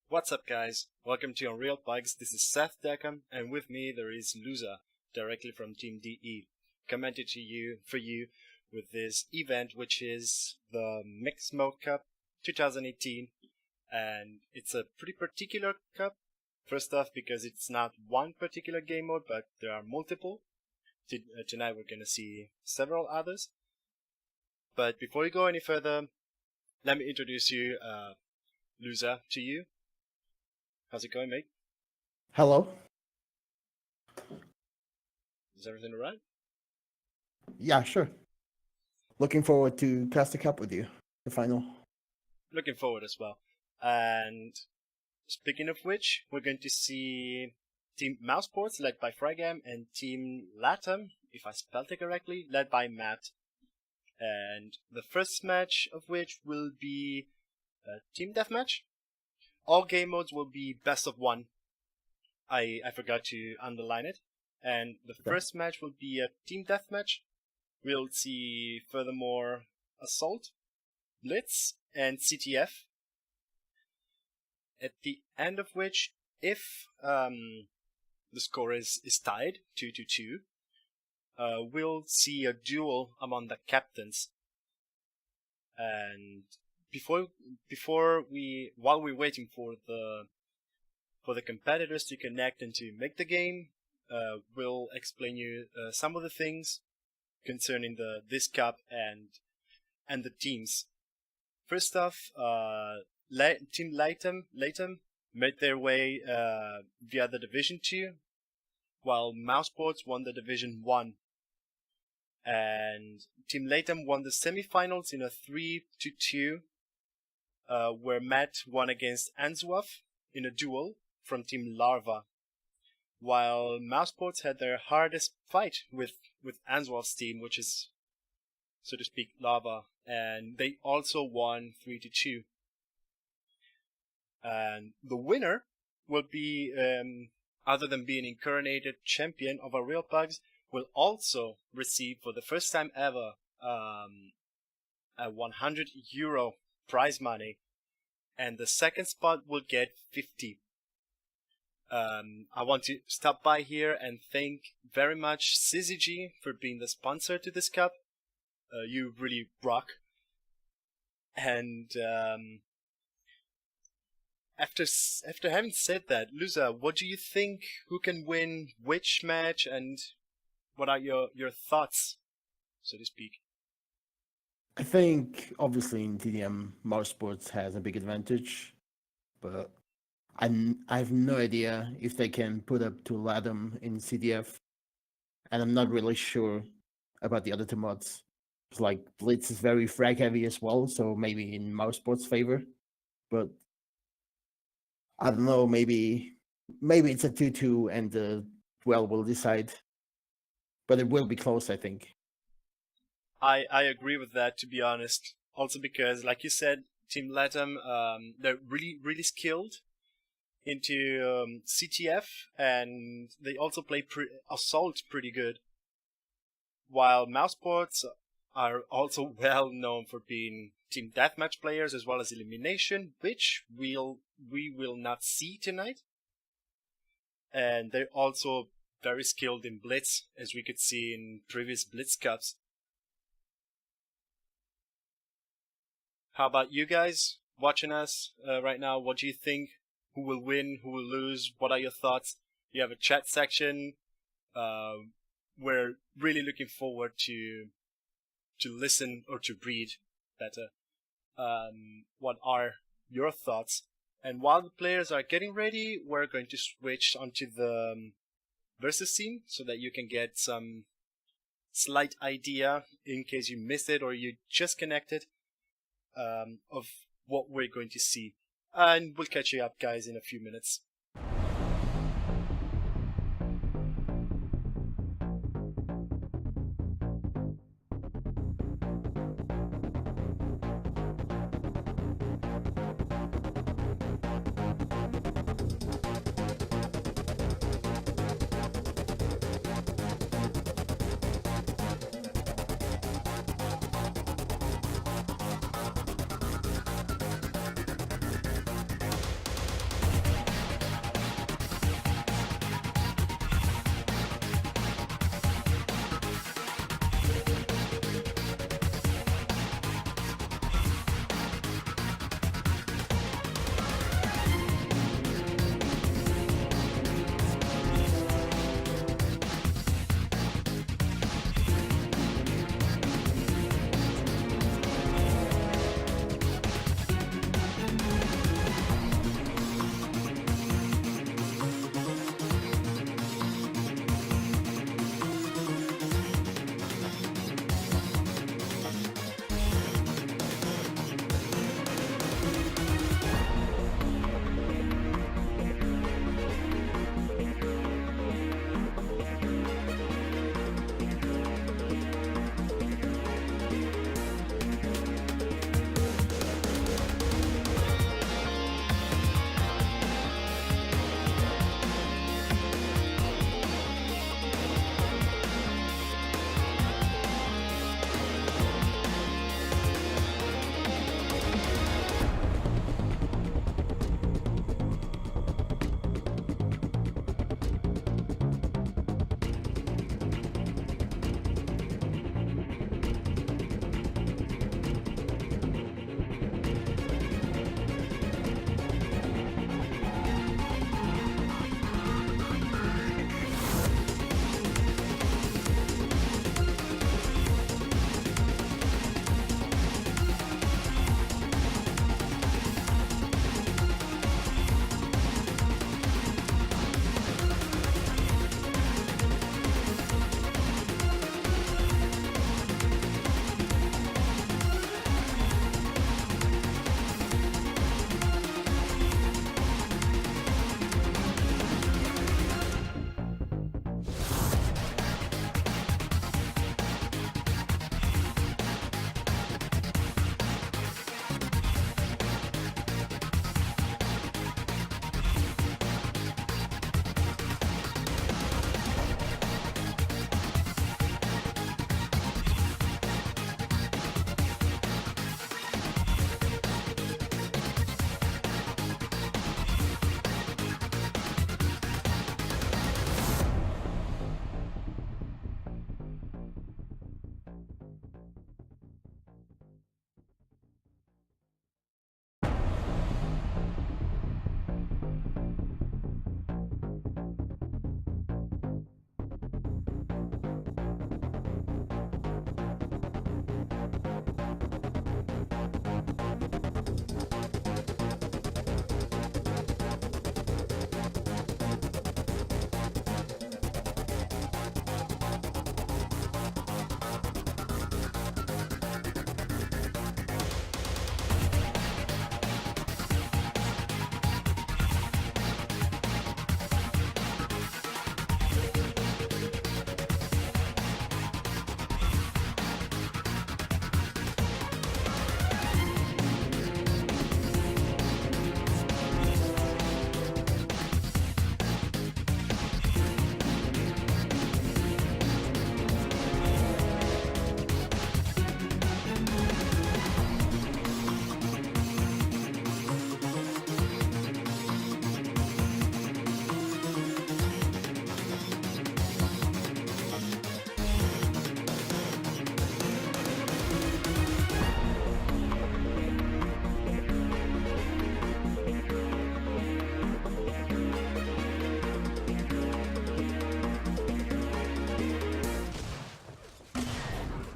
What's up, guys? Welcome to UnrealPUGs. This is Seth Deckham, and with me there is Luza, directly from Team DE, commented to you for you with this event, which is the Mixed Mode Cup 2018, and it's a pretty particular cup. First off, because it's not one particular game mode, but there are multiple. Tonight we're gonna see several others. But before we go any further, let me introduce you, Luza, to you. How's it going, mate? Hello. Is everything alright? Yeah, sure. Looking forward to Class the Cup with you, the final. Looking forward as well. And speaking of which, we're going to see Team Mousesports, led by Frygam, and Team LATAM, if I spelled it correctly, led by Matt. And the first match of which will be a Team Deathmatch. All game modes will be best of one. I forgot to underline it. And the first match will be a Team Deathmatch. We'll see furthermore Assault, Blitz, and CTF. At the end of which, if the score is tied 2-2, we'll see a duel among the captains. And while we're waiting for the competitors to connect and to make the game, we'll explain you some of the things concerning this cup and the teams. First off, Team LATAM made their way via the Division 2, while Mousesports won the Division 1. And Team LATAM won the semifinals in a 3-2, where Matt won against Anzuaf in a duel from Team Larva, while Mousesports had their hardest fight with Anzuaf's team, which is, so to speak, Larva, and they also won 3-2. And the winner will be, other than being incarnated champion of UnrealPUGs, will also receive for the first time ever a €100 prize money, and the second spot will get 50. I want to stop by here and thank very much CZG for being the sponsor to this cup. You really rock. And after having said that, Luza, what do you think? Who can win which match, and what are your thoughts, so to speak? I think, obviously, in TDM, Mousesports has a big advantage, but I have no idea if they can put up to LATAM in CDF, and I'm not really sure about the other two mods. It's like Blitz is very frag heavy as well, so maybe in Mousesports' favor, but I don't know, maybe it's a 2-2 and the duel will decide, but it will be close, I think. I agree with that, to be honest. Also because, like you said, Team LATAM, they're really skilled into CTF, and they also play Assault pretty good. While Mousesports are also well known for being Team Deathmatch players as well as Elimination, which we will not see tonight. And they're also very skilled in Blitz, as we could see in previous Blitz Cups. How about you guys watching us right now? What do you think? Who will win? Who will lose? What are your thoughts? You have a chat section. We're really looking forward to listen, or to read better. What are your thoughts? And while the players are getting ready, we're going to switch onto the versus scene so that you can get some slight idea, in case you missed it or you just connected, of what we're going to see. And we'll catch you up, guys, in a few minutes.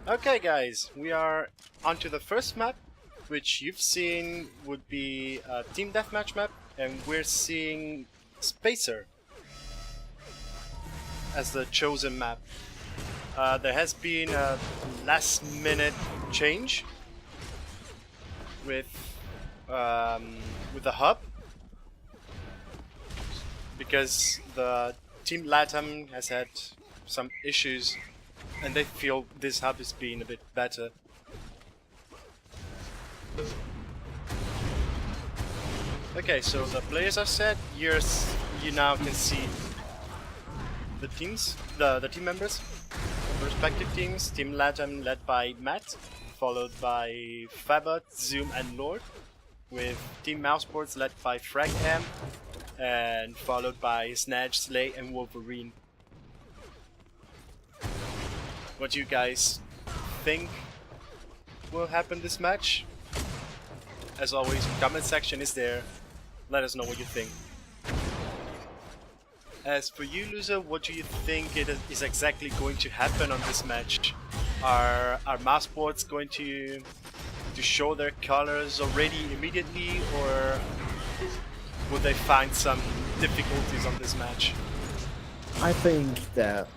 Okay guys, we are onto the first map, which you've seen would be a team deathmatch map, and we're seeing Spacer as the chosen map. There has been a last minute change with the hub, because the team LATAM has had some issues and they feel this hub is being a bit better. Okay, so the players are set. You now can see the teams, the team members, the respective teams. Team LATAM led by Matt, followed by Fabot, Zoom, and Lord, with Team mousesports led by FragM, and followed by Snatch, Slay, and Wolverine. What do you guys think will happen this match? As always, comment section is there. Let us know what you think. As for you, loser, what do you think is exactly going to happen on this match? Are mousesports going to show their colors already immediately, or will they find some difficulties on this match? I think that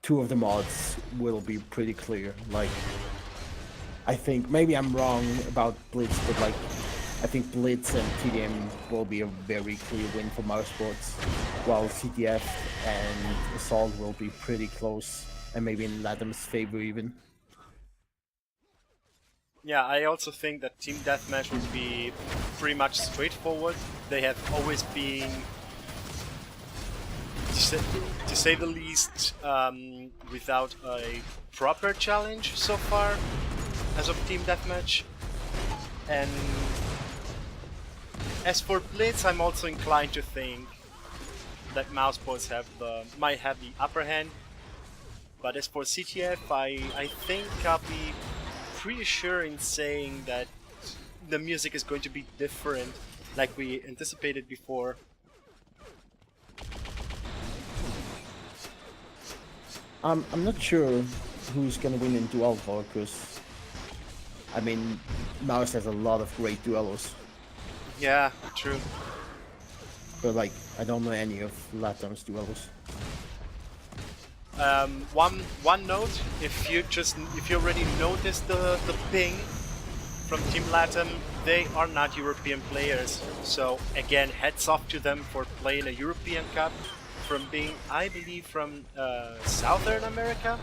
two of the mods will be pretty clear. Like, I think maybe I'm wrong about Blitz, but like, I think Blitz and TDM will be a very clear win for mousesports, while CTF and Assault will be pretty close, and maybe in LATAM's favor even. Yeah, I also think that Team Deathmatch will be pretty much straightforward. They have always been, to say the least, without a proper challenge so far as of Team Deathmatch. And as for Blitz, I'm also inclined to think that mousesports might have the upper hand. But as for CTF, I think I'll be pretty sure in saying that the music is going to be different, like we anticipated before. I'm not sure who's gonna win in duel because I mean, Mouse has a lot of great duellos. Yeah, true. But like, I don't know any of LATAM's duellos. One note: if you already noticed the ping from Team LATAM, they are not European players. So again, heads off to them for playing a European Cup, from being, I believe, from Southern America.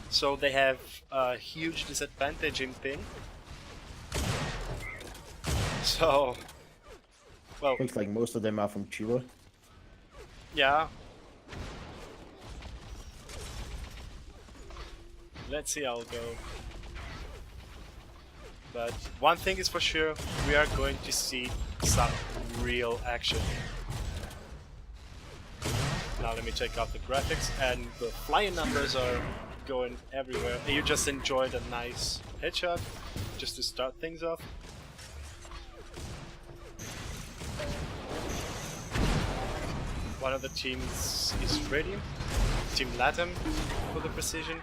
So they have a huge disadvantage in ping. So, well, Looks like most of them are from Chile. yeah. Let's see how it'll go. But one thing is for sure, we are going to see some real action. Now let me check out the graphics, and the flying numbers are going everywhere. And you just enjoyed a nice headshot, just to start things off. One of the teams is ready, Team LATAM for the precision.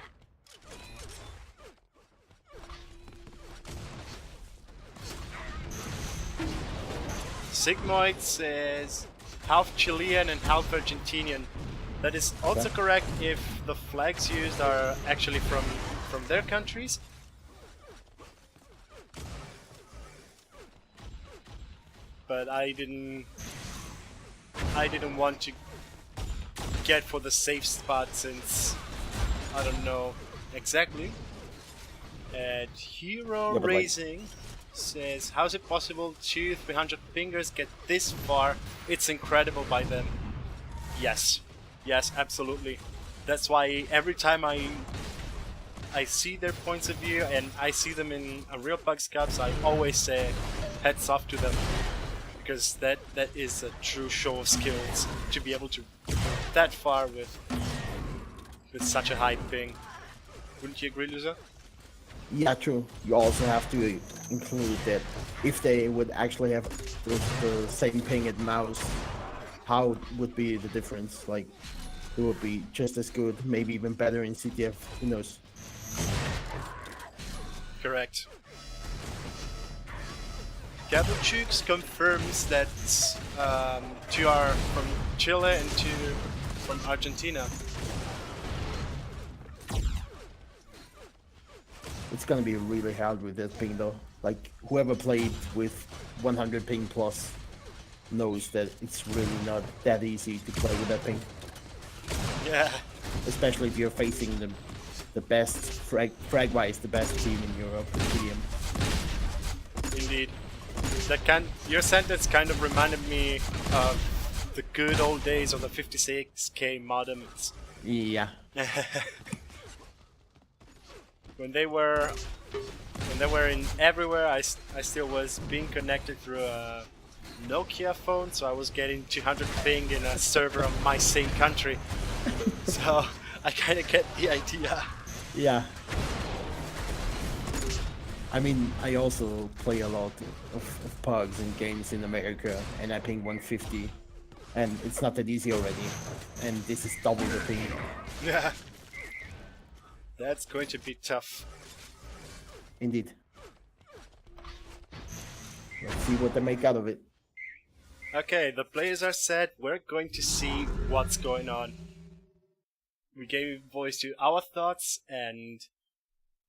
Sigmoid says half Chilean and half Argentinian. That is also correct if the flags used are actually from their countries. But I didn't want to get for the safe spot since I don't know exactly. And Hero Racing says, how's it possible 200-300 pingers get this far? It's incredible by them. Yes, absolutely. That's why every time I see their points of view and I see them in UnrealPUGs cups, I always say heads off to them, because that is a true show of skills to be able to go that far with such a high ping. Wouldn't you agree, Loser? Yeah, true. You also have to include that if they would actually have the same ping at mouse, how would be the difference? Like, it would be just as good, maybe even better in CTF. Who knows? correct. UnrealPUGs confirms that two are from Chile and two from Argentina. It's gonna be really hard with that ping though. Like whoever played with 100 ping plus knows that it's really not that easy to play with that ping. Yeah. Especially if you're facing the best frag-wise, the best team in Europe, TDM. Indeed. Your sentence kind of reminded me of the good old days of the 56k modems. Yeah. When they were in everywhere, I still was being connected through a Nokia phone, so I was getting 200 ping in a server of my same country. So I kind of get the idea. Yeah. I mean, I also play a lot of pugs and games in America, and I ping 150, and it's not that easy already. And this is double the ping. Yeah. That's going to be tough. Indeed. Let's see what they make out of it. Okay, the players are set. We're going to see what's going on. We gave voice to our thoughts, and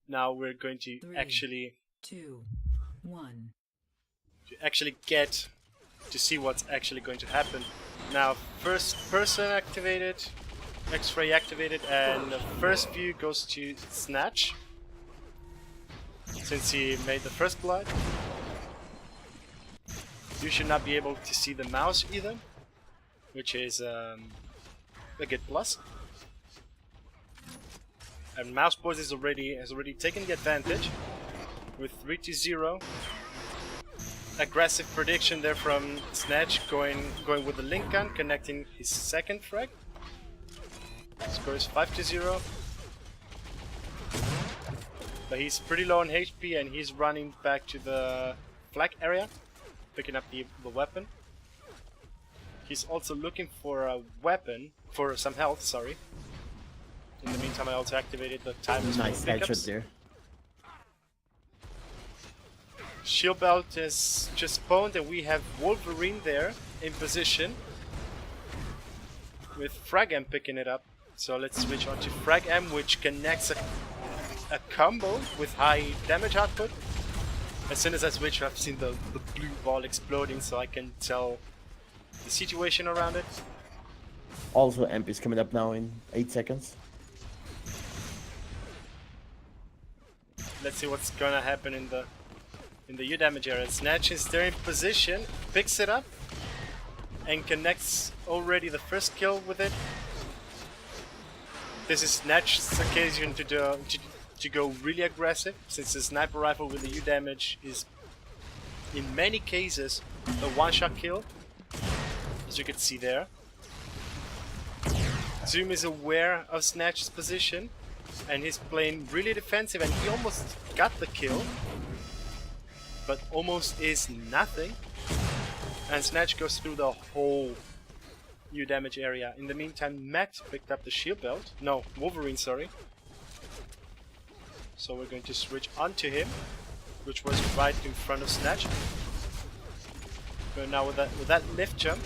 now we're going to 3, actually 2, 1. Get to see what's actually going to happen. Now, first person activated, X-ray activated, and the first view goes to Snatch, since he made the first blood. You should not be able to see the mouse either, which is a good plus. And mousesports has already taken the advantage with 3-0. Aggressive prediction there from Snatch, going with the link gun, connecting his second frag. Score is 5-0. But he's pretty low on HP and he's running back to the flag area, picking up the weapon. He's also looking for a weapon, for some health, sorry. In the meantime, I also activated the timers. Nice headshot there. Shield belt is just spawned and we have Wolverine there in position with Frag M picking it up. So let's switch on to Frag M, which connects a combo with high damage output. As soon as I switch, I've seen the blue ball exploding, so I can tell the situation around it. Also, Amp is coming up now in 8 seconds. Let's see what's gonna happen in the U damage area. Snatch is there in position, picks it up, and connects already the first kill with it. This is Snatch's occasion to go really aggressive, since the sniper rifle with the U damage is in many cases a one-shot kill, as you can see there. Zoom is aware of Snatch's position, and he's playing really defensive, and he almost got the kill, but almost is nothing. And Snatch goes through the whole U damage area. In the meantime, Matt picked up the shield belt. No, Wolverine, sorry. So we're going to switch onto him, which was right in front of Snatch. But now with that lift jump.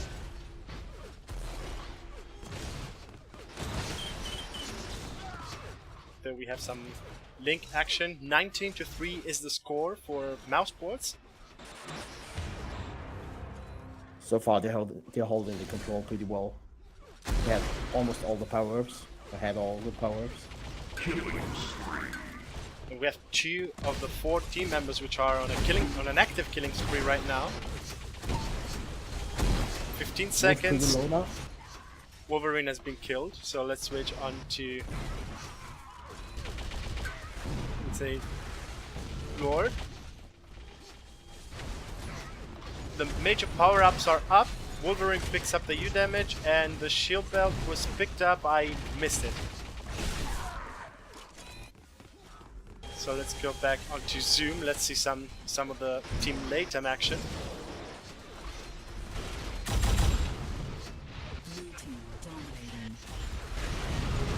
There we have some link action. 19-3 is the score for mousesports. So far, they're holding the control pretty well. They had almost all the power-ups. They had all the power-ups. And we have 2 of the 4 team members which are on an active killing spree right now. 15 seconds. Wolverine has been killed, so let's switch on to, let's say, Lord. The major power-ups are up. Wolverine picks up the U damage, and the shield belt was picked up. I missed it. So let's go back onto Zoom. Let's see some of the Team LATAM action.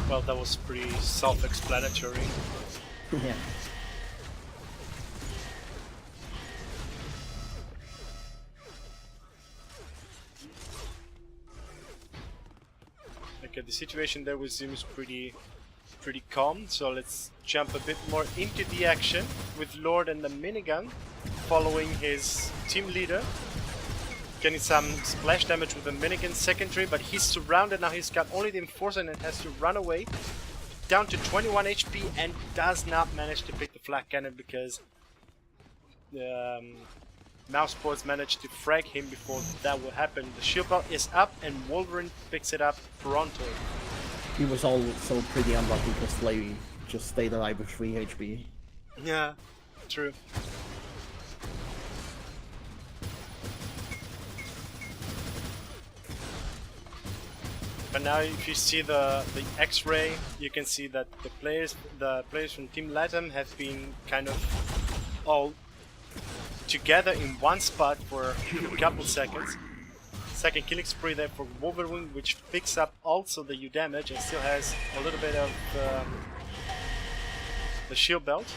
Well, that was pretty self-explanatory. Yeah. Okay, the situation there with Zoom is pretty calm, so let's jump a bit more into the action with Lord and the minigun following his team leader. Getting some splash damage with the minigun secondary, but he's surrounded now. He's got only the enforcer and has to run away. Down to 21 HP and does not manage to pick the flak cannon because mousesports managed to frag him before that will happen. The shield belt is up and Wolverine picks it up pronto. He was also pretty unlucky because Slay just stayed alive with 3 HP. Yeah, true. But now if you see the X-ray, you can see that the players from Team LATAM have been kind of all together in one spot for a couple seconds. Second killing spree there for Wolverine, which picks up also the U damage and still has a little bit of the shield belt.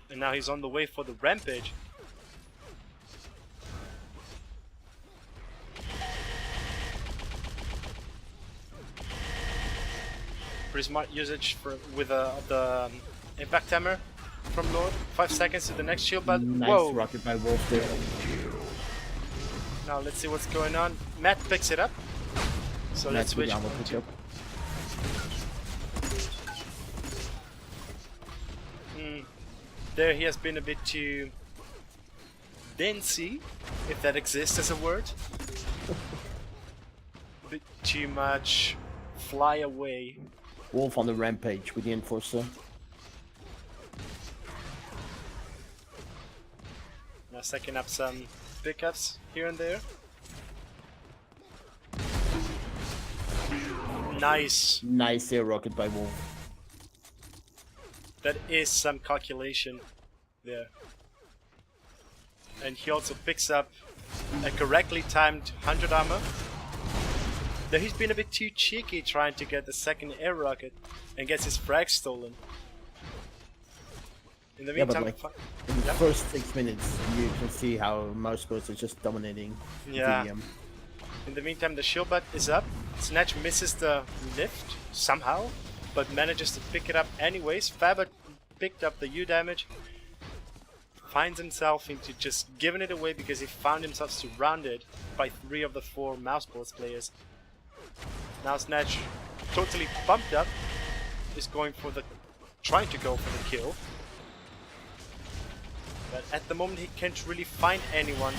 And now he's on the way for the rampage. Pretty smart usage with the impact hammer from Lord. 5 seconds to the next shield belt. Nice Whoa! rocket by Wolf there. Now let's see what's going on. Matt picks it up. So let's switch on to... There he has been a bit too dancey, if that exists as a word. A bit too much fly away. Wolf on the rampage with the enforcer. Now stacking up some pickups here and there. Nice. Nice air rocket by Wolf. That is some calculation there. And he also picks up a correctly timed 100 armor. Though he's been a bit too cheeky trying to get the second air rocket and gets his frag stolen. In the meantime, in the first 6 minutes, you can see how mousesports is just dominating TDM. In the meantime, the shield belt is up. Snatch misses the lift somehow, but manages to pick it up anyways. Faber picked up the U damage. Finds himself into just giving it away because he found himself surrounded by 3 of the 4 mousesports players. Now Snatch, totally pumped up, is trying to go for the kill. But at the moment he can't really find anyone.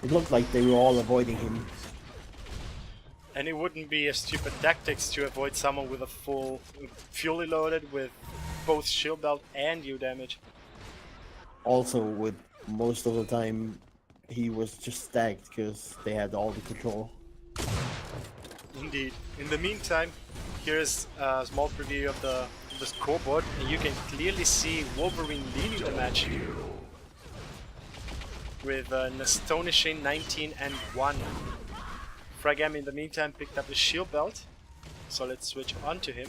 It looked like they were all avoiding him. And it wouldn't be a stupid tactics to avoid someone with a full fully loaded with both shield belt and U damage. Also, with most of the time, he was just stacked because they had all the control. Indeed. In the meantime, here's a small preview of the scoreboard, and you can clearly see Wolverine leading the match with an astonishing 19-1. Fragam in the meantime picked up the shield belt, so let's switch on to him.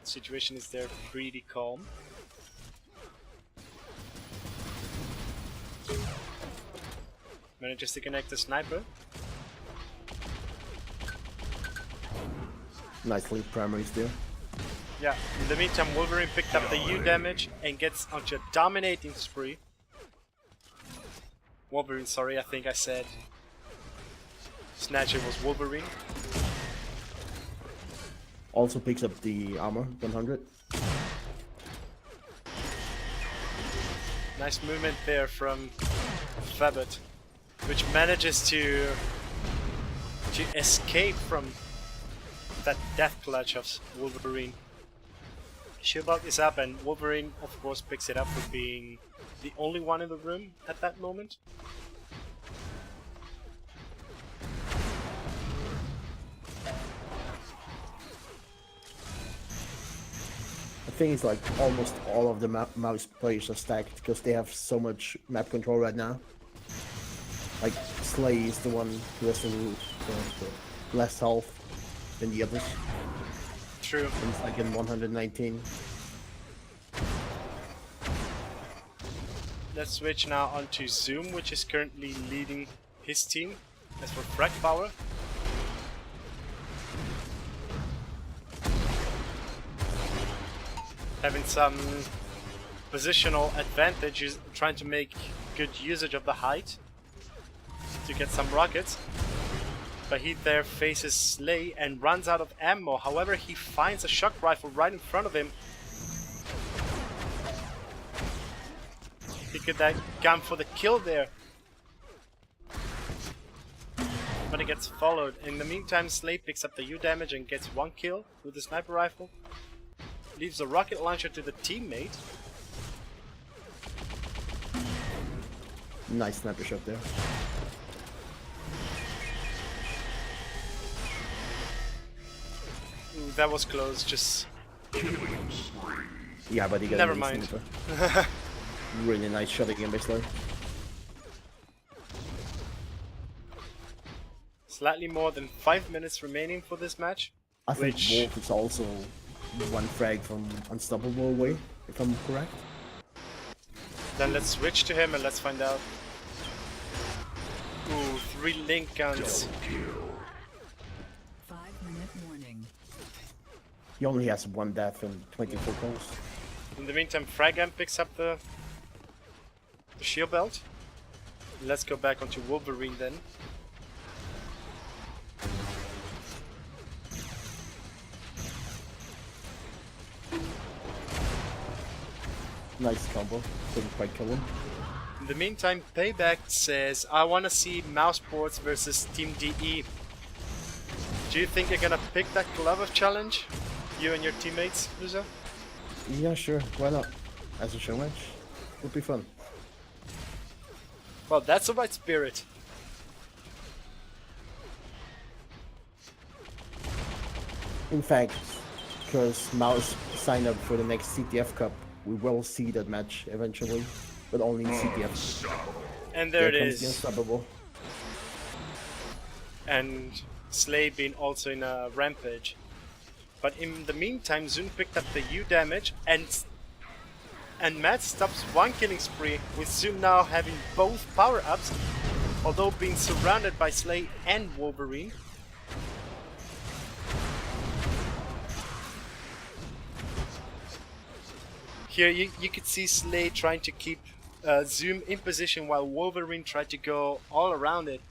Situation is there pretty calm. Manages to connect the sniper. Nicely primaries there. Yeah, in the meantime Wolverine picked up the U damage and gets onto a dominating spree. Wolverine, sorry, I think I said Snatcher was Wolverine. Also picks up the armor, 100. Nice movement there from Fabot, which manages to escape from that death clutch of Wolverine. Shield belt is up and Wolverine of course picks it up for being the only one in the room at that moment. I think it's like almost all of the mouse players are stacked because they have so much map control right now. Like Slay is the one who has less health than the others. True. It's like in 119. Let's switch now onto Zoom, which is currently leading his team. As for frag power, having some positional advantages, trying to make good usage of the height to get some rockets. But he there faces Slay and runs out of ammo. However, he finds a shock rifle right in front of him. He could have gone for the kill there. But he gets followed. In the meantime, Slay picks up the U damage and gets 1 kill with the sniper rifle. Leaves a rocket launcher to the teammate. Nice sniper shot there. Ooh, that was close, just... Yeah, but he got Never a mind. sniper. Really nice shot again by Slay. Slightly more than 5 minutes remaining for this match. I think Which- Wolf is also 1 frag from unstoppable away, if I'm correct. Then let's switch to him and let's find out. Ooh, 3 link guns. 5-minute warning. He only has 1 death and 24 kills. In the meantime, Fragam picks up the shield belt. Let's go back onto Wolverine then. Nice combo. Couldn't quite kill him. In the meantime, Payback says, I want to see mousesports versus Team DE. Do you think you're gonna pick that glove of challenge? You and your teammates, Luzo? Yeah, sure. Why not? As a show match. Would be fun. Well, that's the right spirit. In fact, because Mouse signed up for the next CTF Cup, we will see that match eventually, but only in CTF. And there it comes the is. Unstoppable. And Slay being also in a rampage. But in the meantime, Zoom picked up the U damage, and Matt stops 1 killing spree, with Zoom now having both power-ups, although being surrounded by Slay and Wolverine. Here you could see Slay trying to keep Zoom in position while Wolverine tried to go all around it,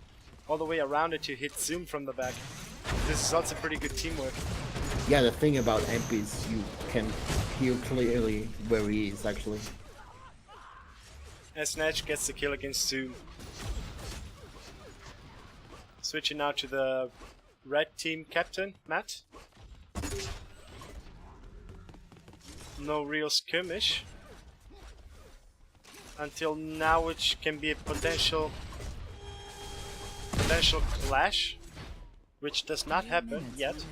all the way around it to hit Zoom from the back. This is also pretty good teamwork. Yeah, the thing about MP is you can hear clearly where he is actually. And Snatch gets the kill against Zoom. Switching now to the red team captain, Matt. No real skirmish until now, which can be a potential clash, which does not happen yet.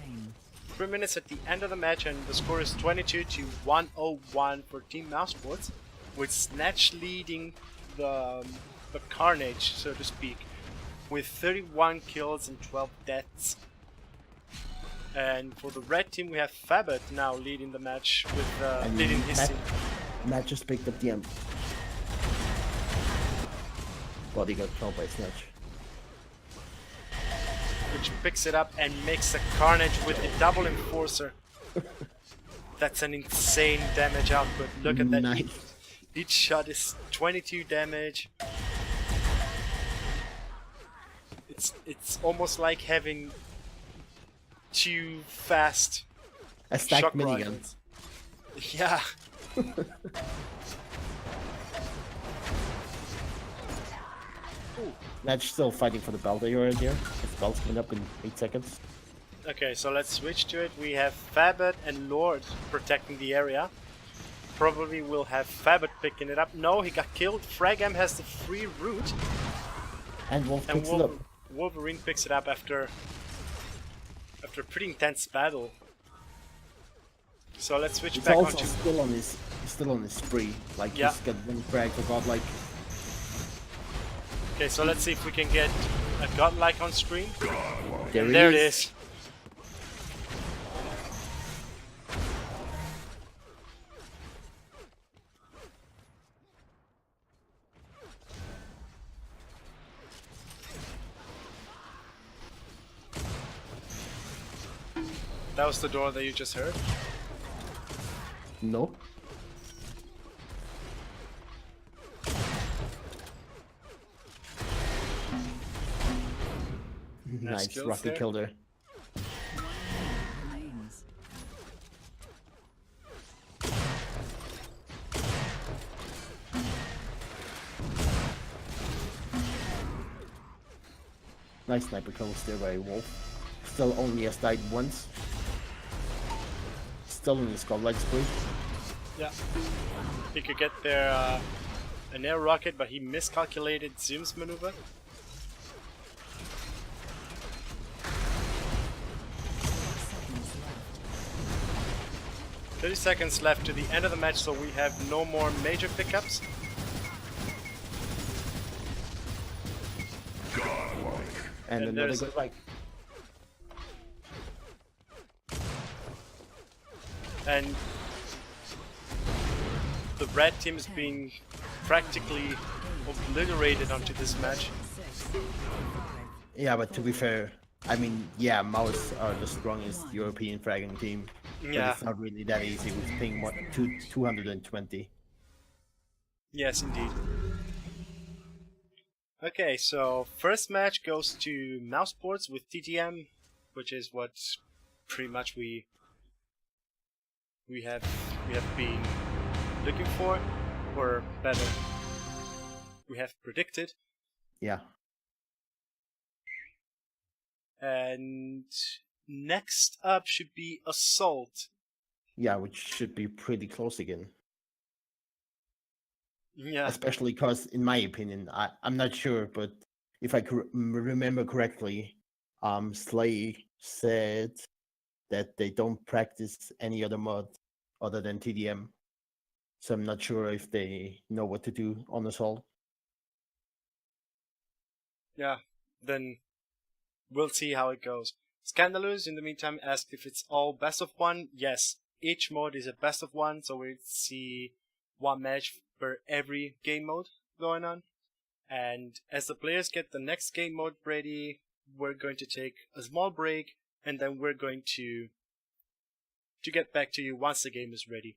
3 minutes at the end of the match, and the score is 22 to 101 for Team Mousesports, with Snatch leading the carnage, so to speak, with 31 kills and 12 deaths. And for the red team, we have Fabot now leading the match with leading his team. Matt just picked up the MP. But he got killed by Snatch. Which picks it up and makes a carnage with a double enforcer. That's an insane damage output. Look at that. Nice. Each shot is 22 damage. It's almost like having 2 fast A stacked shock minigun. rifles. Yeah. Snatch still fighting for the belt you already here. His belt's coming up in 8 seconds. Okay, so let's switch to it. We have Fabot and Lord protecting the area. Probably we'll have Fabot picking it up. No, he got killed. Fragam has the free route. And Wolf And picks it up. Wolverine picks it up after a pretty intense battle. So let's switch He's back also onto... still on his spree. Like Yeah. he's got 1 frag for about like Okay, so let's see if we can get a godlike on screen. There It is. That was the door that you just heard. No. Nice, skills rocket there. killed her. Remains. Nice sniper kill still by Wolf. Still only has died once. Still in the godlike spree. Yeah. He could get there an air rocket, but he miscalculated Zoom's maneuver. Seconds left. 30 seconds left to the end of the match, so we have no more major pickups. And another there's- godlike. And the red team is being practically obliterated onto this match. 6, 5, Yeah, but to be fair, I mean, yeah, Mouse are the strongest European fragging team. But Yeah. it's not really that easy with ping what 220. Yes, indeed. Okay, so first match goes to mousesports with TTM, which is what pretty much we have been looking for, or better, we have predicted. Yeah. And next up should be Assault. Yeah, which should be pretty close again. Yeah, Especially because, in my opinion, I'm not sure, but if I remember correctly, Slay said that they don't practice any other mod other than TDM. So I'm not sure if they know what to do on Assault. yeah. Then we'll see how it goes. Scandalous, in the meantime, asked if it's all best of one. Yes, each mode is a best of one, so we see one match per every game mode going on. And as the players get the next game mode ready, we're going to take a small break, and then we're going to get back to you once the game is ready.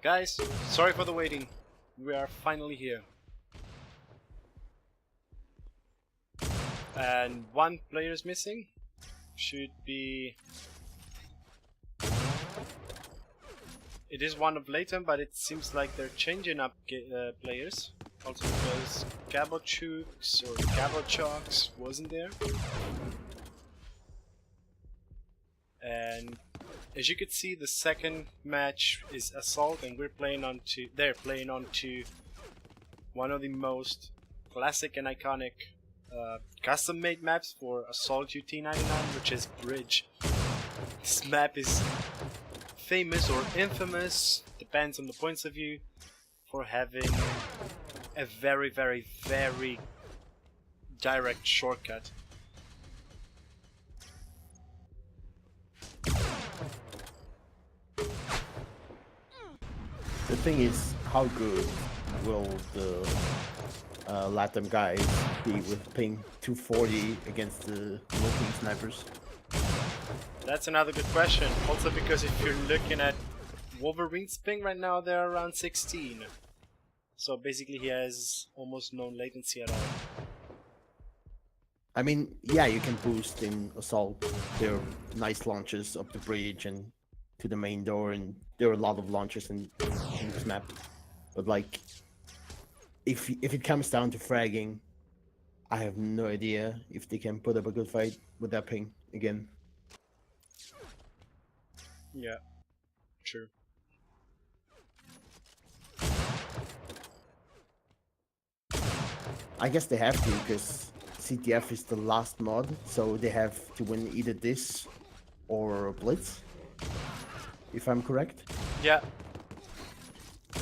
guys, sorry for the waiting. We are finally here. And one player is missing. Should be... It is one of LATAM, but it seems like they're changing up players. Also because UnrealPUGs or UnrealPUGs wasn't there. And as you could see, the second match is Assault, and we're playing on to... They're playing on to one of the most classic and iconic custom-made maps for Assault UT99, which is Bridge. This map is famous or infamous, depends on the points of view, for having a very, very, very direct shortcut. The thing is, how good will the LATAM guys be with ping 240 against the looking snipers? That's another good question. Also because if you're looking at Wolverine's ping right now, they're around 16. So basically he has almost no latency at all. I mean, yeah, you can boost in Assault. There are nice launches up the bridge and to the main door, and there are a lot of launches in this map. But like, if it comes down to fragging, I have no idea if they can put up a good fight with that ping again. Yeah, true. I guess they have to, because CTF is the last mod, so they have to win either this or Blitz, if I'm correct. Yeah.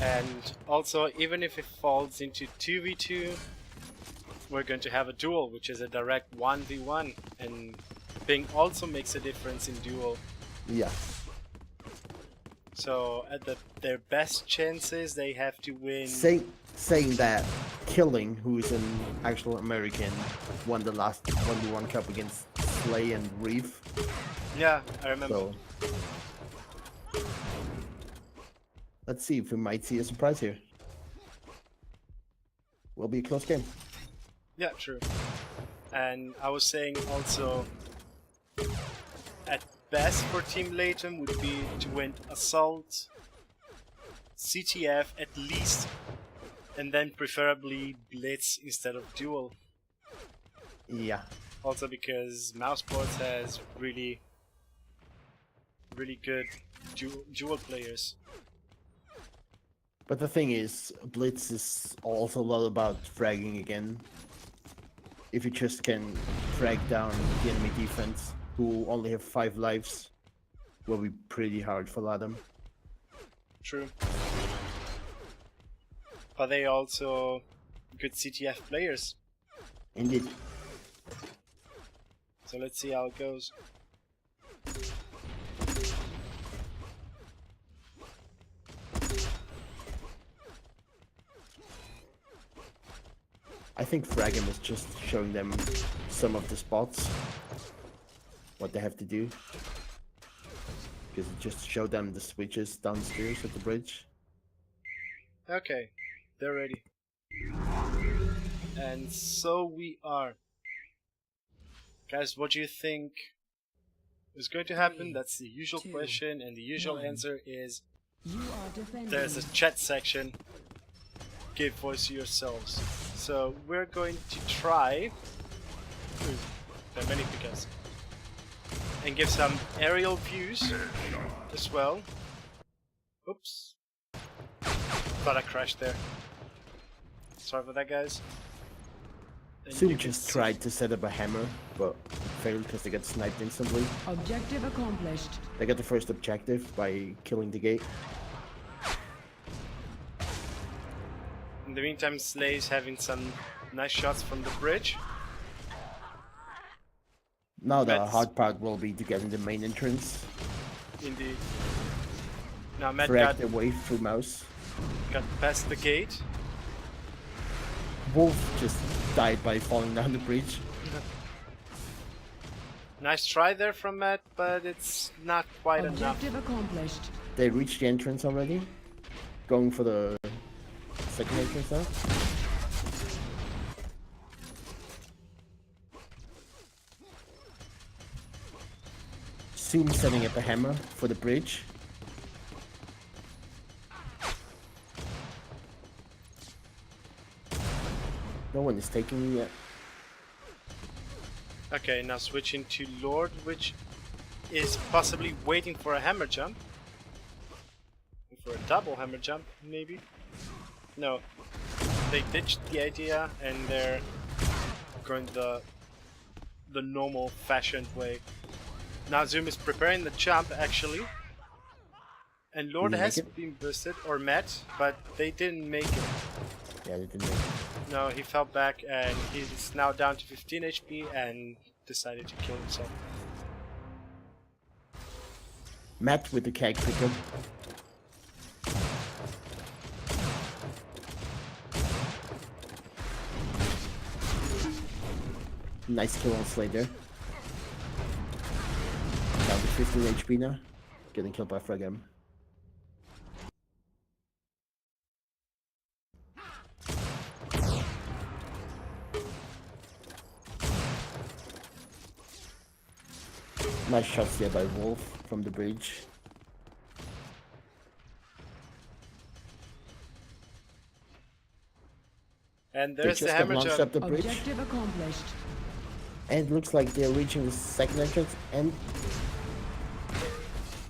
And also, even if it falls into 2v2, we're going to have a duel, which is a direct 1v1, and ping also makes a difference in duel. Yeah. So at their best chances, they have to win. Saying that, Killing, who is an actual American, won the last 1v1 cup against Slay and Reeve. Yeah, I remember. So let's see if we might see a surprise here. Will be a close game. Yeah, true. And I was saying also, at best for Team LATAM would be to win Assault, CTF at least, and then preferably Blitz instead of Duel. Yeah. Also because mousesports has really good dual players. But the thing is, Blitz is also a lot about fragging again. If you just can frag down the enemy defense, who only have 5 lives, will be pretty hard for LATAM. True. But they also good CTF players. Indeed. So let's see how it goes. I think Fragem is just showing them some of the spots, what they have to do. Because it just showed them the switches downstairs at the bridge. Okay, they're ready. And so we are. Guys, what do you think is going to happen? That's the usual question, and the usual answer is You are defending. there's a chat section. Give voice to yourselves. So we're going to try. Ooh, there are many pickers. And give some aerial views as well. Oops. Thought I crashed there. Sorry for that, guys. And Soon you can just see- tried to set up a hammer, but it failed because they got sniped instantly. Objective accomplished. They got the first objective by killing the gate. In the meantime, Slay's having some nice shots from the bridge. Now the Mets. hard part will be to get in the main entrance, Indeed. Now Matt frag their way through mouse. got past the gate. Wolf just died by falling down the bridge. Nice try there from Matt, but it's not quite enough. Objective accomplished. They reached the entrance already. going for the second entrance now. Soon setting up a hammer for the bridge. No one is taking me yet. Okay, now switching to Lord, which is possibly waiting for a hammer jump. For a double hammer jump, maybe? No. They ditched the idea and they're going the normal fashioned way. Now Zoom is preparing the jump actually. And Lord Did he has make it? been boosted or met, but they didn't make it. Yeah, they didn't make it. No, he fell back and he's now down to 15 HP and decided to kill himself. Matt with the keg pickup. Nice kill on Slater. Down to 15 HP now. Getting killed by Fragam. Nice shots here by Wolf from the bridge. And They there's just the got hammer launched jump. up the bridge. Objective accomplished. And it looks like they're reaching the second entrance and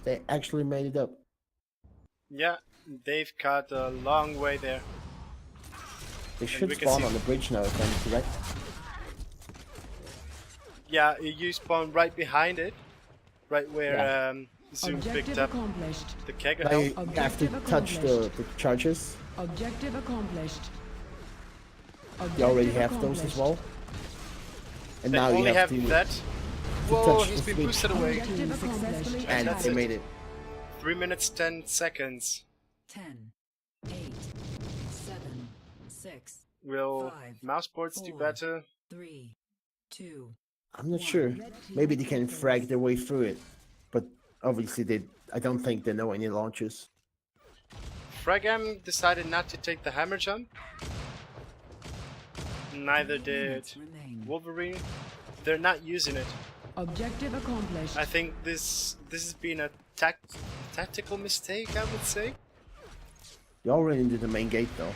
they actually made it up. Yeah, they've got a long way there. They should we can spawn see- on the bridge now if I'm correct. Yeah, you spawn right behind it. Right where Yeah. Zoom Objective picked up accomplished. the keg of Now you health. have to Objective touch the accomplished. charges. Objective accomplished. You already Objective have those as accomplished. well. And They now only you have have to that. to Whoa, touch he's the been switch. boosted away. Objective accomplished. And That's they it. made it. 3 minutes 10 seconds. 10, 8, 7, 6, Will 5, mousesports do 4. better? 3, 2. I'm not sure. Maybe they can frag their way through it. But obviously I don't think they know any launches. Fragam decided not to take the hammer jump. Neither did Minutes remain. Wolverine. They're not using it. Objective accomplished. I think this has been a tactical mistake, I would say. They already into the main gate though.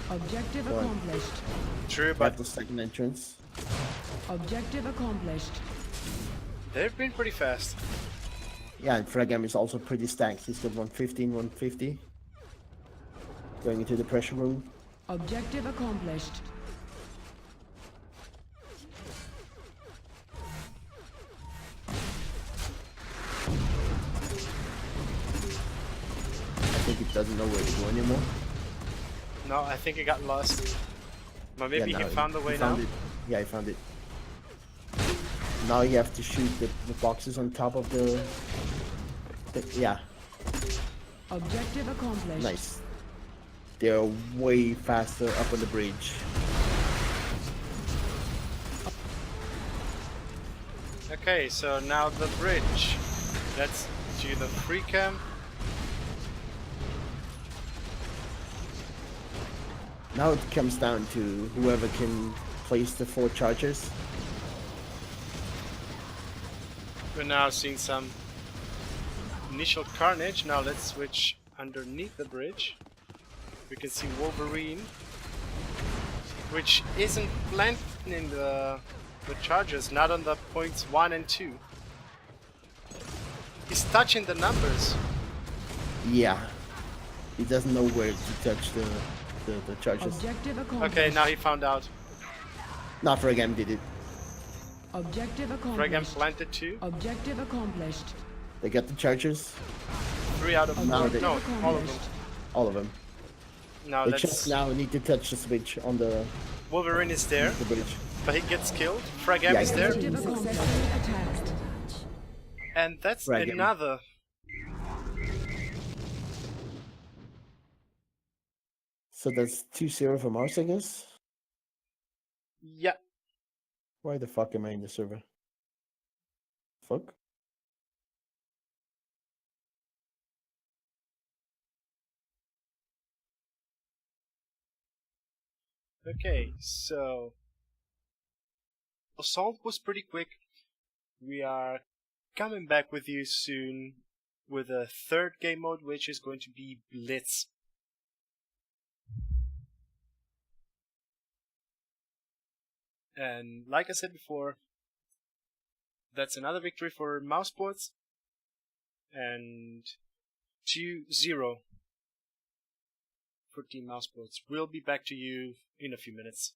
Objective Go on. accomplished. True, At but the second entrance. Objective accomplished. they've been pretty fast. Yeah, and Fragam is also pretty stacked. He's got 115, 150. Going into the pressure room. Objective accomplished. I think it doesn't know where to go anymore. No, I think it got lost. But maybe Yeah, he no, found the way now. found it. Yeah, he found it. Now you have to shoot the boxes on top of the yeah, Objective accomplished. nice. They're way faster up on the bridge. Okay, so now the bridge. Let's do the free cam. Now it comes down to whoever can place the 4 charges. We're now seeing some initial carnage. Now let's switch underneath the bridge. We can see Wolverine, which isn't planting the charges, not on the points 1 and 2. He's touching the numbers. Yeah, he doesn't know where to touch the charges. Objective accomplished. Okay, now he found out. Not Fragam did it. Objective Fragam accomplished. planted 2. Objective accomplished. They got the charges, 3 out of Now 4. they- No, all of them. accomplished. all of them. Now They let's. just now need to touch the switch on the Wolverine is there, bridge. but he gets killed. Fragam Yeah, is he there, Objective accomplished. Attacked. and that's Fragam. another. So that's 2-0 for Mars, I guess. Yeah, Why the fuck am I in the server? Fuck. Okay, so Assault was pretty quick. We are coming back with you soon with a third game mode, which is going to be Blitz. And like I said before, that's another victory for mousesports. And 2-0 for Team mousesports. We'll be back to you in a few minutes.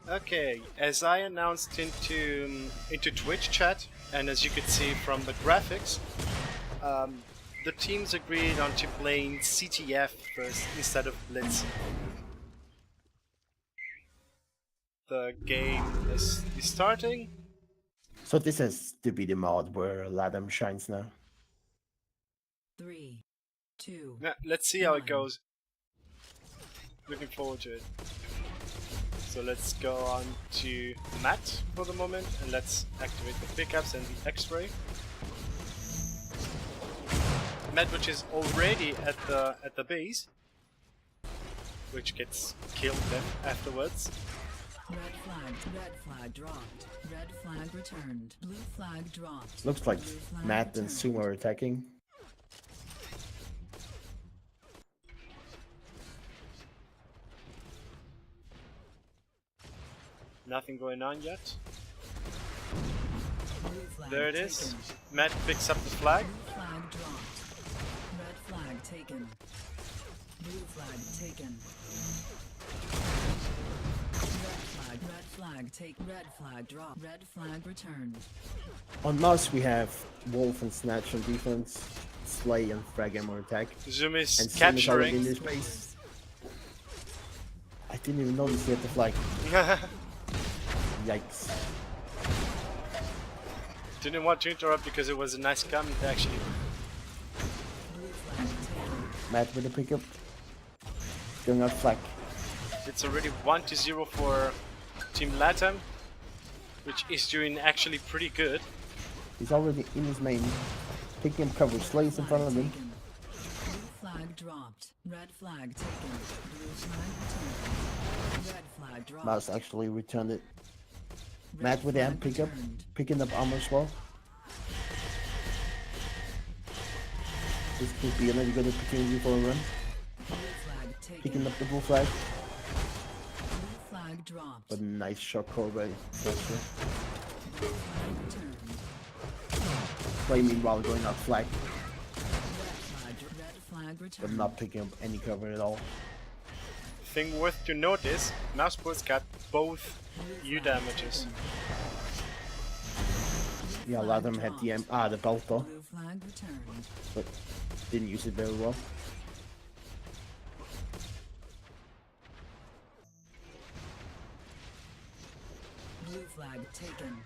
Okay, as I announced into Twitch chat, and as you could see from the graphics, the teams agreed on to playing CTF first instead of Blitz. The game is starting. So this has to be the mod where LATAM shines now. 3, 2. Yeah, let's see how it 1. goes. Looking forward to it. So let's go on to Matt for the moment, and let's activate the pickups and the X-ray. Matt, which is already at the base, which gets killed then afterwards. Red flag dropped. Red flag returned. Blue flag dropped. Looks like Blue flag Matt and returned. Sumo are attacking. Nothing going on yet. Blue flag There it is. taken. Matt picks up the flag. Blue flag dropped. Red flag taken. Blue flag taken. Red flag take. Red flag drop. Red flag returned. On mouse we have Wolf and Snatch on defense, Slay and Frag on attack, Zoom is and Sim is already in capturing. this space. I didn't even notice he had the flag. Yikes. Didn't want to interrupt because it was a nice comment actually. Matt with the pickup. Going out flag. It's already 1-0 for Team LATAM, which is doing actually pretty good. He's already in his main. Picking up cover. Slay's in front of him. Taken. Blue flag dropped. Red flag taken. Blue flag returned. Red flag dropped. Mouse actually returned it. Red Matt with the flag amp pickup. returned. Picking up armor as well. This could be another good opportunity for a run. Blue flag taken. Picking up the blue flag. Blue flag dropped. But nice shot call by Foster. Blue flag returned. Play meanwhile going out flag, Red flag but returned. not picking up any cover at all. Thing worth to note is mousesports got both U damages. Yeah, LATAM had the belt though, Blue flag returned. but didn't use it very well. Blue flag taken.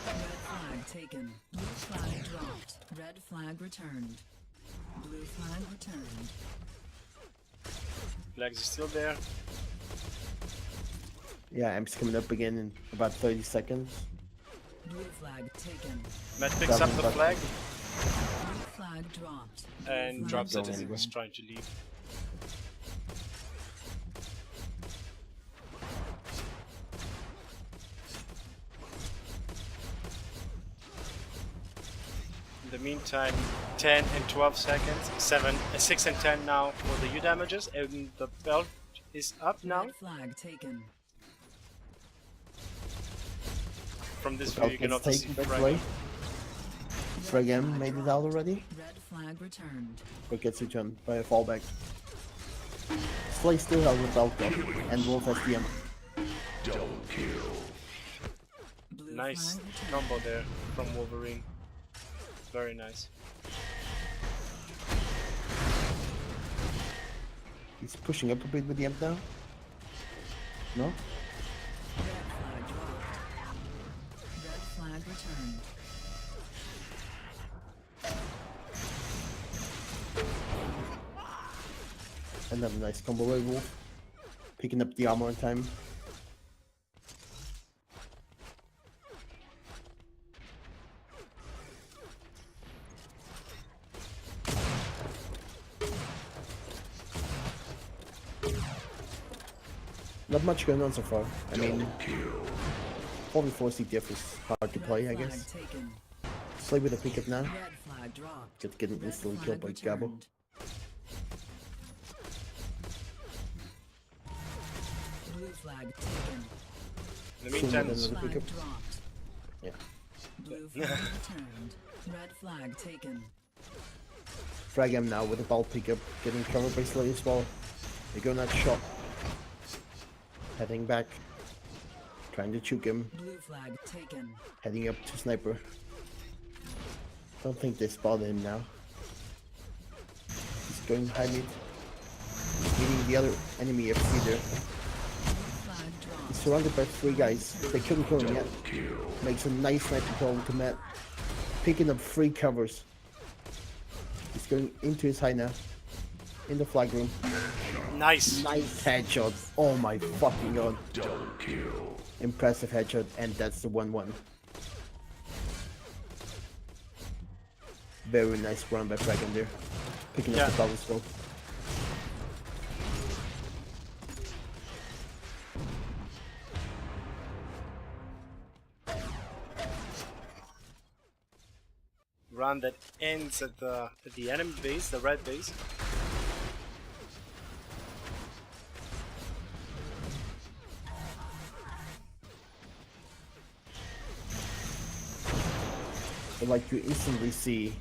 Red flag taken. Blue flag dropped. Red flag returned. Blue flag returned. Flags are still there. Yeah, Amp's coming up again in about 30 seconds. Blue flag taken. Matt picks up the flag Blue flag dropped. and Flag drops it as he returned. was trying to leave. In the meantime, 10 and 12 seconds, 6 and 10 now for the U damages, and the belt is up now. Red flag taken. From this view, Belt you can gets also see taken back Frag. away. Fragam made it out already, Red flag returned. but gets returned by a fallback. Slay still held the belt though, and Wolf has the amp. Blue Nice flag returned. combo there from Wolverine. Very nice. He's pushing up a bit with the amp now. No? Red flag dropped. Red flag returned. Another nice combo by Wolf. Picking up the armor in time. Not much going on so far. I mean, 44 CTF is hard to play, I Red guess. flag taken. Slay with a pickup now. Red flag dropped. Just getting Red instantly flag killed by Gabo. returned. Blue flag taken. In the Soon meantime, another Flag pickup. dropped. Yeah. Blue flag returned. Red flag taken. Fragam now with a ball pickup, getting covered by Slay as well. They're going that shot. Heading back. Trying to choke him. Blue flag taken. Heading up to Sniper. Don't think they spotted him now. He's going high mid. Meeting the other enemy FC there. Blue flag dropped. He's surrounded by 3 guys. They couldn't kill him yet. Makes a nice sniper kill to Matt. Picking up 3 covers. He's going into his high now. In the flag room. nice. Nice headshot. Oh my fucking god. Impressive headshot, and that's the 1-1. Very nice run by Fragam there. Picking Yeah. up the double scope. Run that ends at the enemy base, the red base. But like you instantly see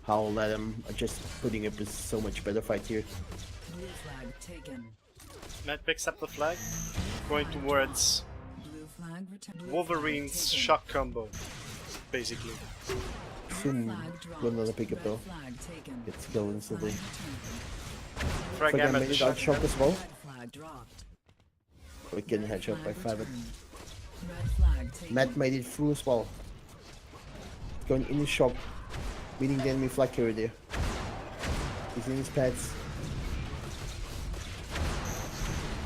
how LATAM are just putting up a so much better fight here. Blue flag taken. Matt picks up the flag, going towards Blue flag returned. Wolverine's shock combo, basically. Soon will another pickup though. Flag taken. Gets killed instantly. Frag Frag M at made the it out shotgun. shock as well. Red flag dropped. We're getting headshot by Flag Fabbit. returned. Red flag taken. Matt made it through as well. Going in his shop, meeting the enemy flag carrier there. He's in his pads.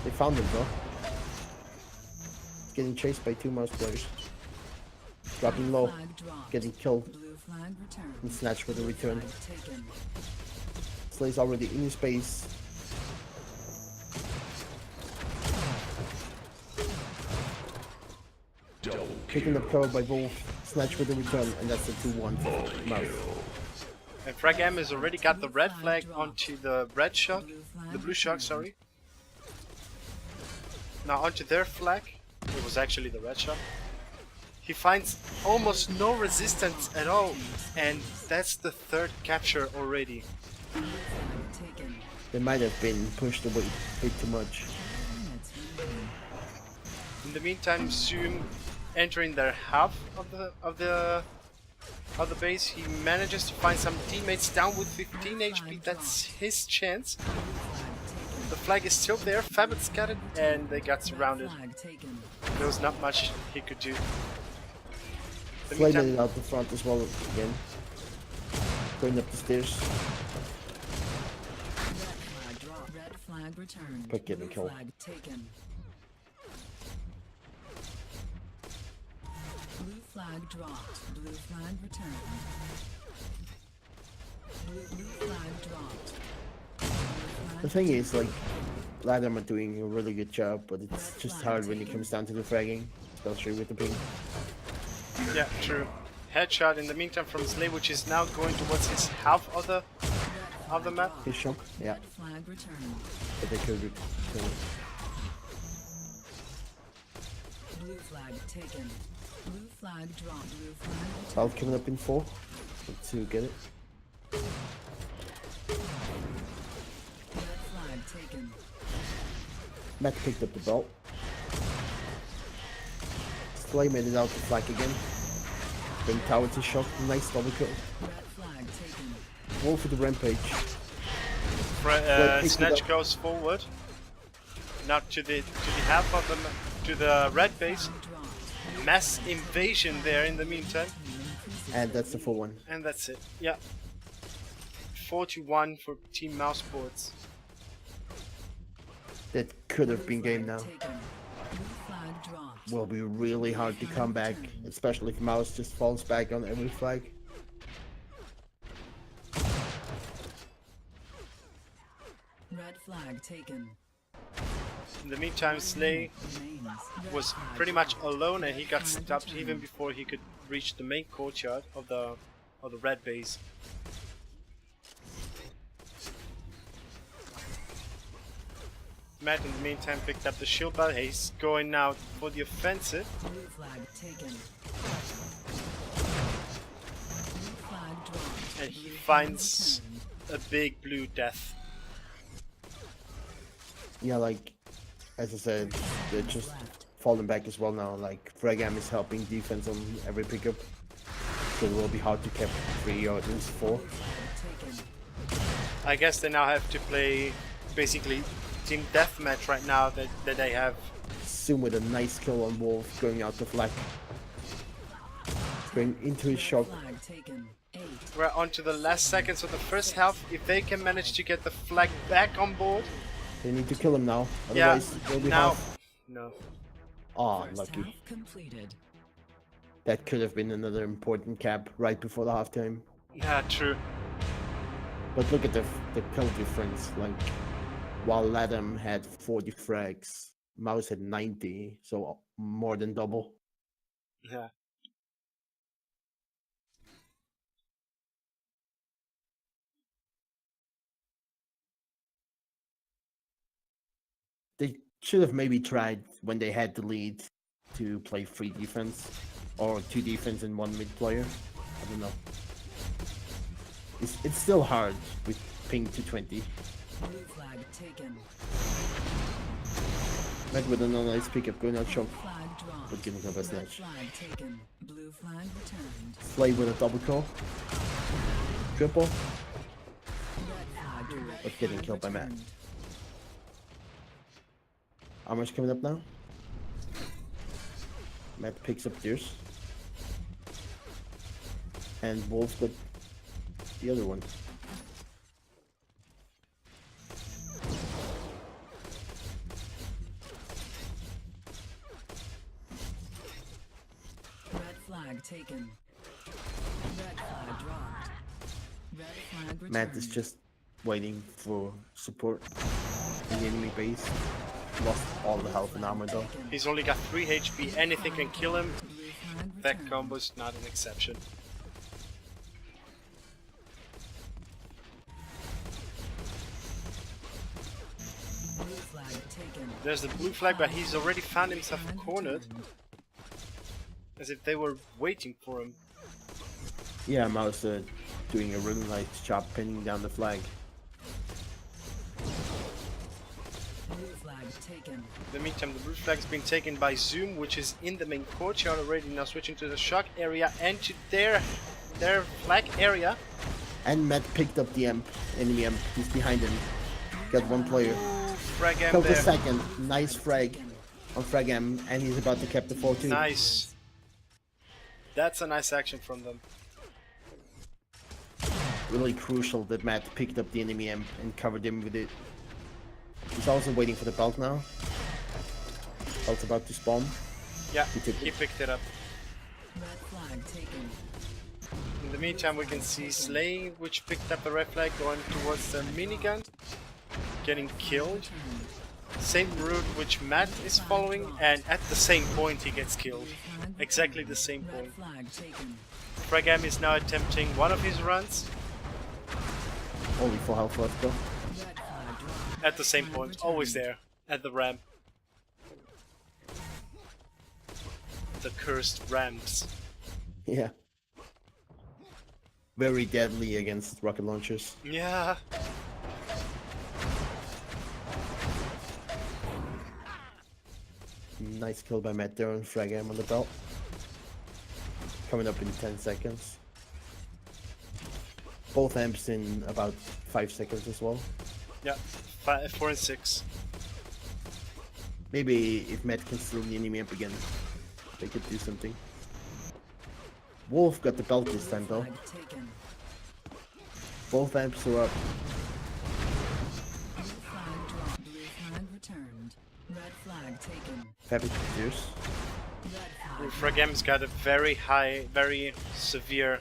They found him though. Getting chased by 2 mouse players. Dropping low, Flag dropped. getting killed, Blue flag returned. and snatched with a return. Flag taken. Slay's already in his base. Picking up cover by Wolf, snatch with a return, and that's the 2-1 for Mouse. And Frag M has already got the red flag onto the red shock, the blue shock, sorry. Now onto their flag, it was actually the red shock. He finds almost no resistance at all, and that's the 3rd capture already. Flag taken. They might have been pushed away way too much. Minutes remaining. In the meantime, Zoom entering their half of the base, he manages to find some teammates down with 15 HP. That's his chance. The flag is still there. Fabbit's got it, and they got surrounded. Flag taken. There was not much he could do. The Slay made meantime, it out the front as well again. Going up the stairs. Red flag dropped. Red flag returned. Quick getting Blue killed. flag taken. Blue flag dropped. Blue flag returned. Blue flag dropped. Blue flag The thing is, like, LATAM are doing a really good job, but it's just hard when it comes down to the fragging, especially with the ping. yeah, true. Headshot in the meantime from Slay, which is now going towards his half of the map. His shock, yeah, Red flag returned. but they killed it. So, Blue flag taken. Blue flag dropped. Blue flag returned. Valve coming up in 4 to get it. Red flag taken. Matt picked up the belt. Slay made it out the flag again. Bring tower to shock, nice double kill. Red flag taken. Wolf with the rampage. picked it Snatch up. goes forward. Now to the half of the red base. Flag dropped. Mass invasion there in the meantime. And that's the full one. And that's it. Yeah. 41 for Team mousesports. That could have been game now. Taken. Blue flag dropped. Will be really hard to come back, especially if Mouse just falls back on every flag. Red flag taken. In the meantime, Slay Remains. Red was flag pretty much dropped. alone, and he got Flag stopped returned. even before he could reach the main courtyard of the red base. Matt, in the meantime, picked up the shield bell. He's going now for the offensive. Blue flag taken. Blue flag dropped. And he Blue flag finds returned. a big blue death. Yeah, like, as I said, they're just falling back as well now. Like, Fragam is helping defense on every pickup. So it will be hard to keep 3 or at least 4. Taken. I guess they now have to play basically team deathmatch right now that they have. Soon with a nice kill on Wolf, going out the flag. Going into his shock. Flag taken. 8. We're on to the last seconds of the first half. If they can manage to get the flag back on board. They need to kill him now. Yeah, Otherwise, they'll be now. half. No. Ah, First lucky. half completed. That could have been another important cap right before the halftime. Yeah, true. But look at the kill difference. Like, while LATAM had 40 frags, Mouse had 90, so more than double. Yeah. They should have maybe tried when they had the lead to play 3 defense or 2 defense and 1 mid player. I don't know. It's still hard with ping 220. Blue flag taken. Met with a nice pickup, going out choke, Flag dropped. but getting cover Red snatch. flag taken. Blue flag returned. Slay with a double kill. Triple, Red flag. Red but getting flag killed by Matt. returned. Armor's coming up now. Matt picks up theirs. And Wolf got the other one. Red flag taken. Red flag dropped. Red flag returned. Matt is just waiting for support in the enemy base. Lost all the health and armor though. He's only got 3 HP, anything can kill him. Blue flag That returned. combo's not an exception. Blue flag taken. There's the blue flag, but he's already found himself Flag cornered, returned. as if they were waiting for him. Yeah, Mouse doing a really nice job pinning down the flag. Blue flag taken. In the meantime, the blue flag's been taken by Zoom, which is in the main courtyard already, now switching to the shock area and to their flag area. And Matt picked up the enemy amp. He's behind him. Got one player. Frag M Killed the there. second. Nice frag on Frag M, and he's about to cap the 4-2. Nice. That's a nice action from them. Really crucial that Matt picked up the enemy amp and covered him with it. He's also waiting for the belt now. Belt's about to spawn. Yeah, He took he it. picked it up. Red flag taken. In the meantime, we can see Slay, which picked up the red flag, going towards the minigun, getting killed. Same route which Matt is following, and at the same point he gets killed. Exactly the same Red point. flag taken. Fragam is now attempting one of his runs Only 4 health left though. Red flag dropped. at the same point, always there, at the ramp. The cursed ramps. Yeah. Very deadly against rocket launchers. Yeah. Nice kill by Matt there on Frag M on the belt. Coming up in 10 seconds. Both amps in about 5 seconds as well. Yeah, 4 and 6. Maybe if Matt can steal the enemy amp again, they could do something. Wolf got the belt this time though. Flag taken. Both amps are up. Blue flag dropped. Blue flag returned. Red flag taken. Fabric Tears. Red flag. Fragam's got a very high, very severe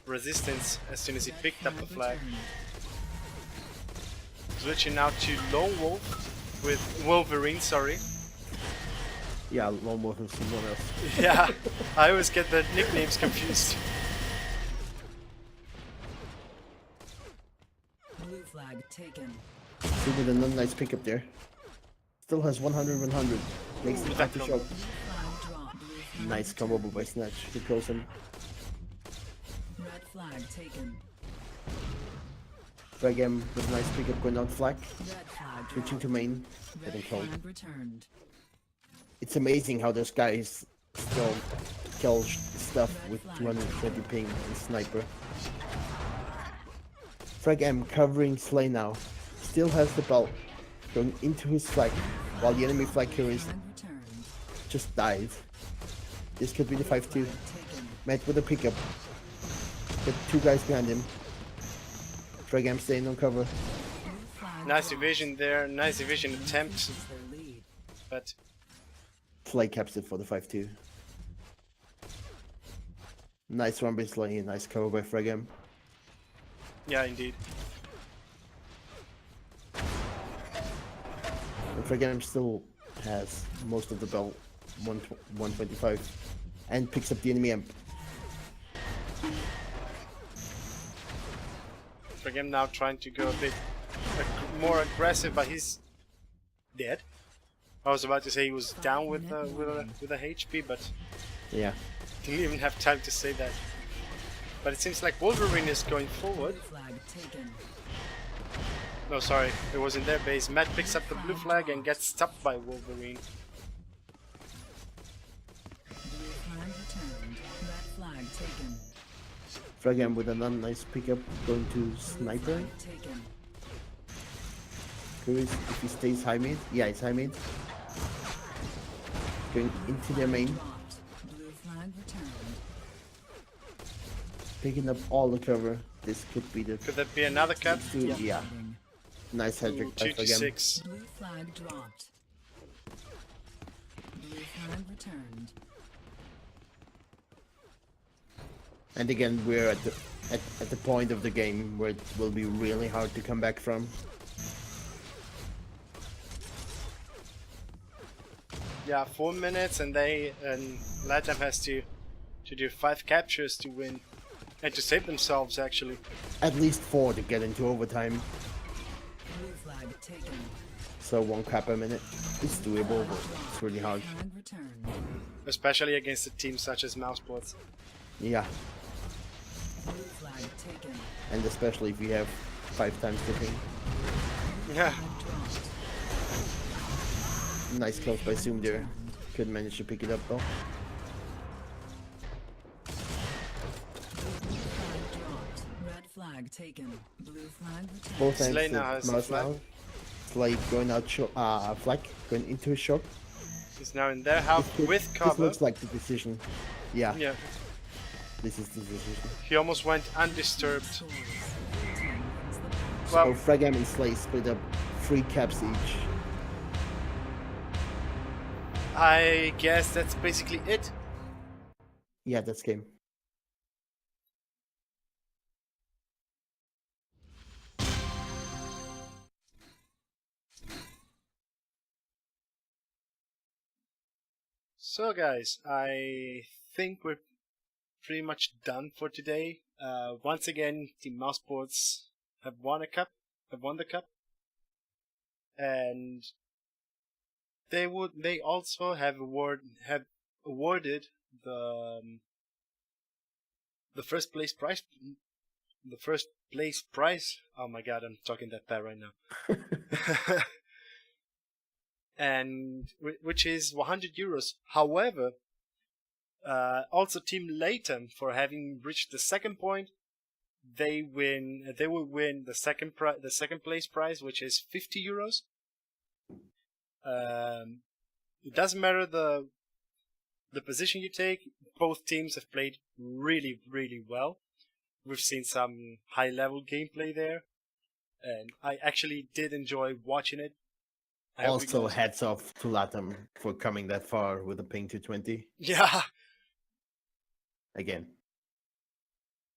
resistance as soon as he picked up the flag. returned. Switching now to Lone Wolf with Wolverine, sorry. Yeah, Lone Wolf and someone else. Yeah, I always get the nicknames confused. Blue flag taken. See with a nice pickup there. Still has 100-100. Makes it hard to show. Blue flag dropped. Blue flag Nice combo by Snatch. He kills him. Red flag taken. Frag M with a nice pickup going out flag. Red flag Switching dropped. to main. Red Getting killed. flag returned. It's amazing how those guys still kill stuff with 220 ping and sniper. Frag M covering Slay now. Still has the belt. Going into his flag while the enemy flag carriers Flag returned. just died. This could be the 5-2. Taken. Met with a pickup. Got 2 guys behind him. Frag M staying on cover. Blue flag Nice dropped. evasion there, nice evasion attempt, Increases their lead. but Slay caps it for the 5-2. Nice run by Slay, nice cover by Frag M. yeah, indeed. And Frag M still has most of the belt, 125, and picks up the enemy amp. Fragam now trying to go a bit more aggressive, but he's dead. I was about to say he was down with a HP, but Yeah, didn't even have time to say that. But it seems like Wolverine is going forward. Blue flag taken. No, sorry, it was in their base. Matt picks up the blue flag and gets stopped by Wolverine. Blue flag returned. Red flag taken. Fragam with another nice pickup going to Blue sniper. flag taken. Curious if he stays high mid. Yeah, it's high mid. Going into their main, Dropped. Blue flag returned. picking up all the cover. This could be the Could that be another cap? yeah. Nice head trick by 2 to Fragam. 6. Blue flag dropped. Blue flag returned. And again, we're at the point of the game where it will be really hard to come back from. Yeah, 4 minutes, and LATAM has to do 5 captures to win and to save themselves actually. At least 4 to get into overtime. Blue flag taken. So 1 cap a minute. It's doable, but it's really hard. Flag returned. Especially against a team such as mousesports. Yeah, Blue flag taken. and especially if you have 5 times the thing. Yeah. Flag dropped. Nice close by Zoom there. Couldn't manage to pick it up though. Blue flag dropped. Red flag taken. Blue flag returned. Both times Slay the now has the mouse flag. now. It's like going out flag, going into a shot. He's now in their half with This cover. looks like the decision. Yeah, Yeah. this is the decision. He almost went undisturbed. Scores. Team wins the match. So Well, Fragam and Slay split up 3 caps each. I guess that's basically it. Yeah, that's game. So guys, I think we're pretty much done for today. Once again, Team Mousesports have won the cup, and they also have awarded the first place prize. The first place prize. Oh my god, I'm talking that bad right now. And which is 100 euros. However, also Team LATAM, for having reached the second point, they will win the second place prize, which is 50 euros. It doesn't matter the position you take. Both teams have played really, really well. We've seen some high level gameplay there, and I actually did enjoy watching it. I hope you Also, guys- hats off to LATAM for coming that far with a ping to 20. yeah. Again,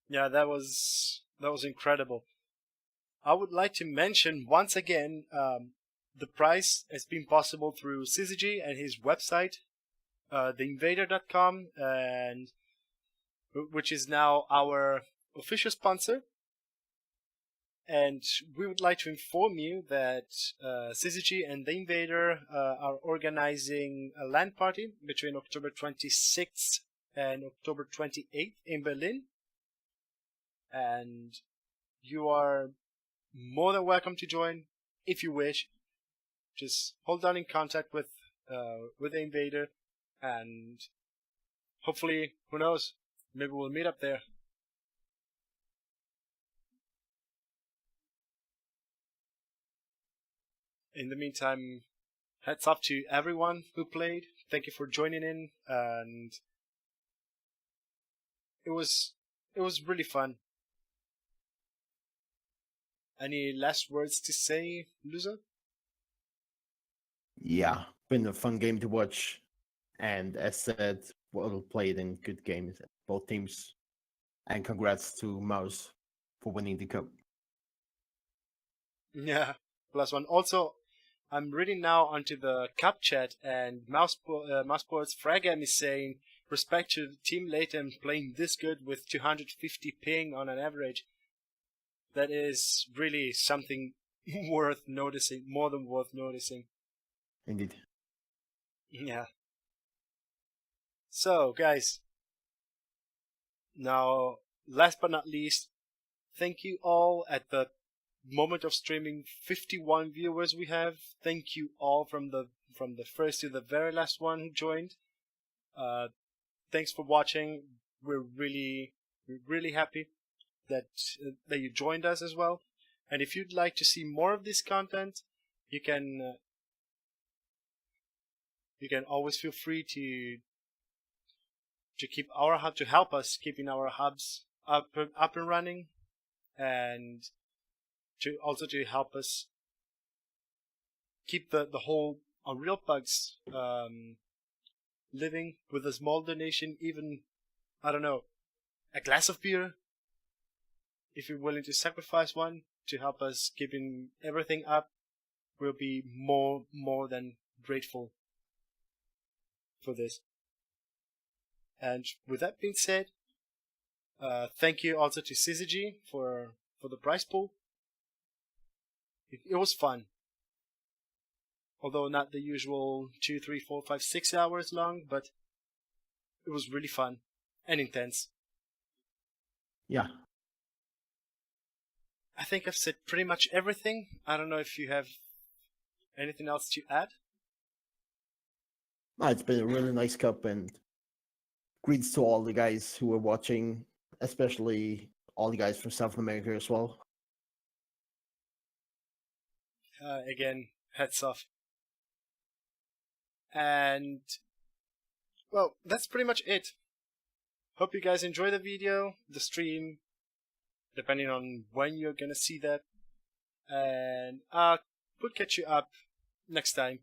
Yeah, that was incredible. I would like to mention once again, the prize has been possible through Syzygy and his website, theinvader.com, and which is now our official sponsor. And we would like to inform you that Syzygy and the Invader are organizing a LAN party between October 26th and October 28th in Berlin. And you are more than welcome to join if you wish. Just hold on in contact with the Invader, and hopefully, who knows, maybe we'll meet up there. In the meantime, hats off to everyone who played. Thank you for joining in, and it was really fun. Any last words to say, Luza? yeah, been a fun game to watch. And as said, well played in good games, both teams. And congrats to Mouse for winning the cup. Yeah, +1. Also, I'm reading now onto the cup chat, and Mousesports Fragam is saying, respect to Team LATAM playing this good with 250 ping on an average. That is really something worth noticing, more than worth noticing. Indeed. Yeah. So, guys, now last but not least, thank you all. At the moment of streaming, 51 viewers we have. Thank you all from the first to the very last one who joined. Thanks for watching. We're really happy that you joined us as well. And if you'd like to see more of this content, you can always feel free to keep our hub, to help us keeping our hubs up and running, and to help us keep the whole UnrealPUGs living with a small donation. Even, I don't know, a glass of beer, if you're willing to sacrifice one to help us keeping everything up, we'll be more than grateful for this. And with that being said, thank you also to CZG for the prize pool. It was fun, although not the usual 2, 3, 4, 5, 6 hours long, but it was really fun and intense. Yeah. I think I've said pretty much everything. I don't know if you have anything else to add. No, it's been a really nice cup, and greets to all the guys who were watching, especially all the guys from South America as well. Again, hats off. And, well, that's pretty much it. Hope you guys enjoy the video, the stream, depending on when you're gonna see that. And we'll catch you up next time.